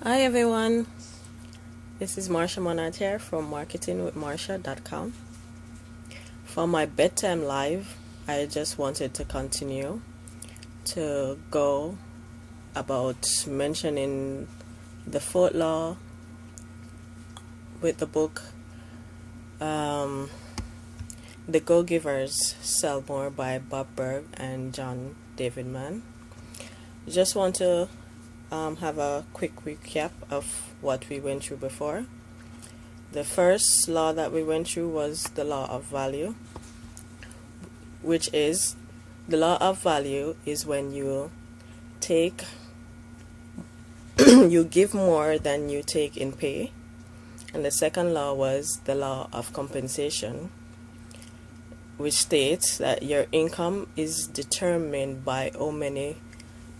Hi everyone, this is Marsha Monat here from marketingwithmarsha.com. For my bedtime live, I just wanted to continue to go about mentioning the fourth law with the book The Go-Givers Sell More by Bob Burg and John David Mann. Just want to have a quick recap of what we went through before. The first law that we went through was the law of value, which is the law of value is when you take you give more than you take in pay. And the second law was the law of compensation, which states that your income is determined by how many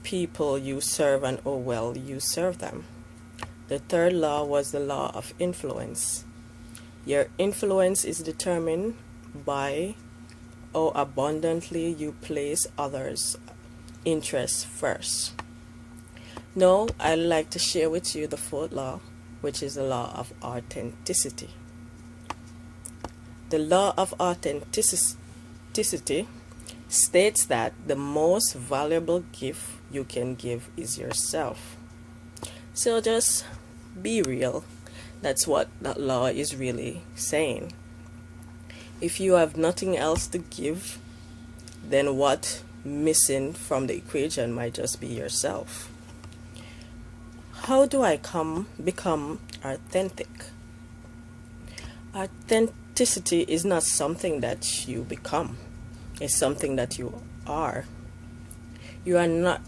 people you serve and how well you serve them. The third law was the law of influence. Your influence is determined by how abundantly you place others' interests first. Now, I'd like to share with you the fourth law, which is the law of authenticity. The law of authenticity states that the most valuable gift you can give is yourself. So just be real. That's what that law is really saying. If you have nothing else to give, then what missing from the equation might just be yourself. How do I become authentic? Authenticity is not something that you become. It's something that you are. You are not.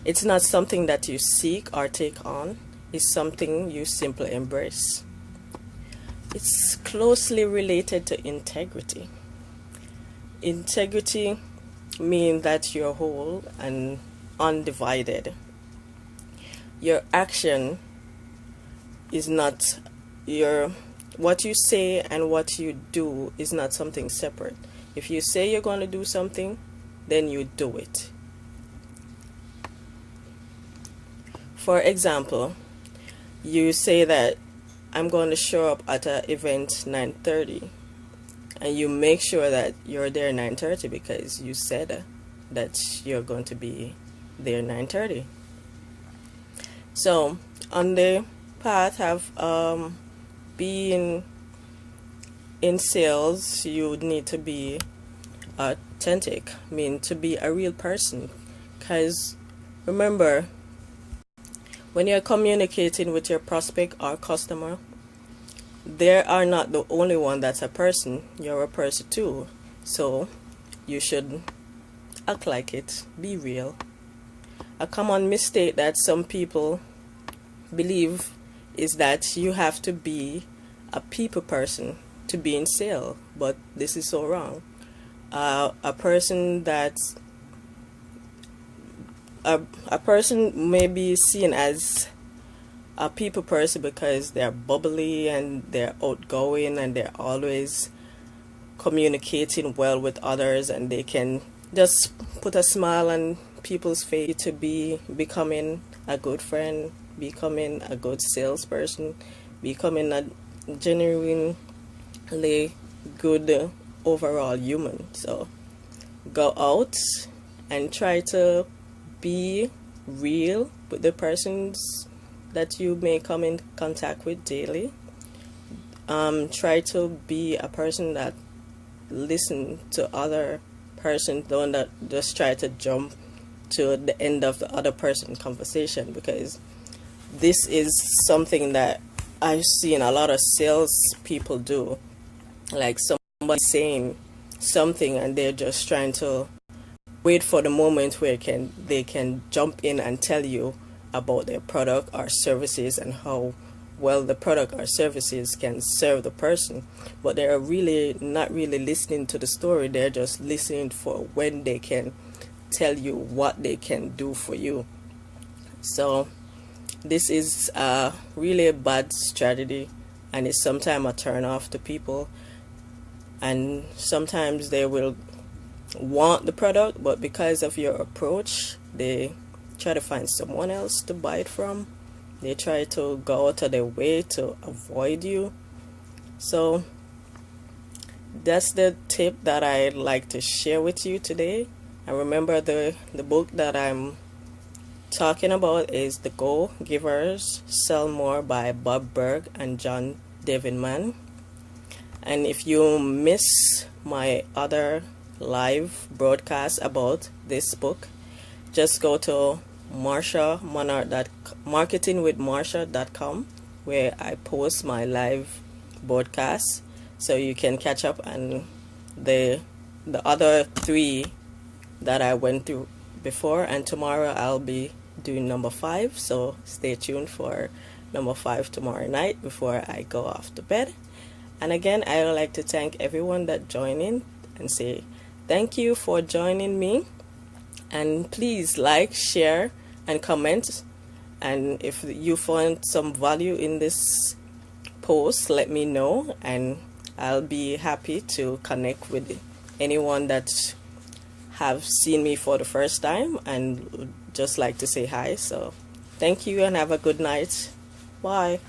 It's not something that you seek or take on. It's something you simply embrace. It's closely related to integrity. Integrity means that you're whole and undivided. Your action is not what you say and what you do is not something separate. If you say you're going to do something, then you do it. For example, you say that I'm going to show up at an event 9:30, and you make sure that you're there 9:30 because you said that you're going to be there 9:30. So on the path of being in sales, you need to be authentic, mean to be a real person. Because remember, when you're communicating with your prospect or customer, they are not the only one that's a person. You're a person too. So you should act like it. Be real. A common mistake that some people believe is that you have to be a people person to be in sale, but this is so wrong. A person may be seen as a people person because they're bubbly and they're outgoing and they're always communicating well with others, and they can just put a smile on people's face to be becoming a good friend, becoming a good salesperson, becoming a genuinely good overall human. So go out and try to be real with the persons that you may come in contact with daily. Try to be a person that listen to other person, don't that just try to jump to the end of the other person's conversation, because this is something that I've seen a lot of sales people do. Like somebody saying something and they're just trying to wait for the moment where they can jump in and tell you about their product or services and how well the product or services can serve the person, but they're really not really listening to the story. They're just listening for when they can tell you what they can do for you. So this is really a bad strategy, and it's sometimes a turn off to people, and sometimes they will want the product, but because of your approach they try to find someone else to buy it from, They try to go out of their way to avoid you. So that's the tip that I'd like to share with you today. And remember, the book that I'm talking about is The Go Givers Sell More by Bob Berg and John Davidman. And if you miss my other live broadcast about this book, just go to marketingwithmarsha.com, where I post my live broadcast, so you can catch up on the other 3 that I went through before. And tomorrow I'll be doing number 5, so stay tuned for number 5 tomorrow night before I go off to bed. And again, I would like to thank everyone that joined in and say thank you for joining me. And please like, share, and comment. And if you found some value in this post, let me know, and I'll be happy to connect with anyone that have seen me for the first time and would just like to say hi. So thank you and have a good night. Bye.